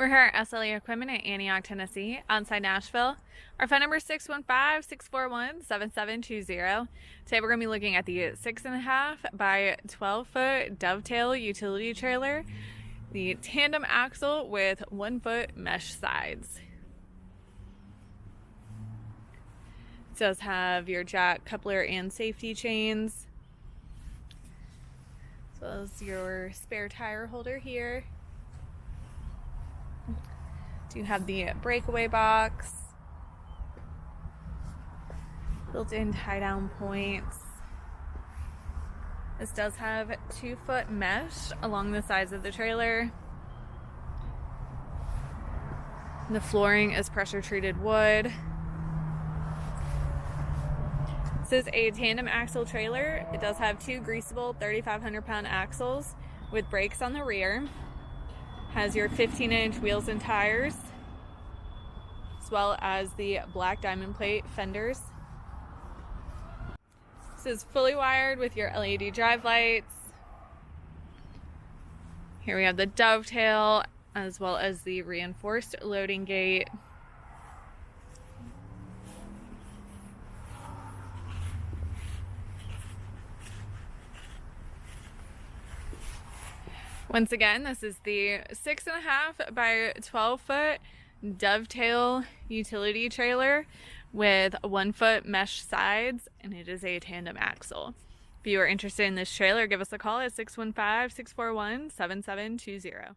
We're here at SLE Equipment in Antioch, Tennessee, outside Nashville. Our phone number is 6.4x12 Today we're going to be looking at the 6.5 by 12 foot Dovetail utility trailer, the tandem axle with 1 foot mesh sides. It does have your jack, coupler, and safety chains, as well as your spare tire holder here. You have the breakaway box, built-in tie-down points. This does have 2 foot mesh along the sides of the trailer. The flooring is pressure-treated wood. This is a tandem axle trailer. It does have 2 Greaseable 3,500-pound axles with brakes on the rear. Has your 15-inch wheels and tires, as well as the black diamond plate fenders. This is fully wired with your LED drive lights. Here we have the dovetail, as well as the reinforced loading gate. Once again, this is the 6.5 by 12 foot Dovetail utility trailer with 1 foot mesh sides, and it is a tandem axle. If you are interested in this trailer, give us a call at 615-641-7720.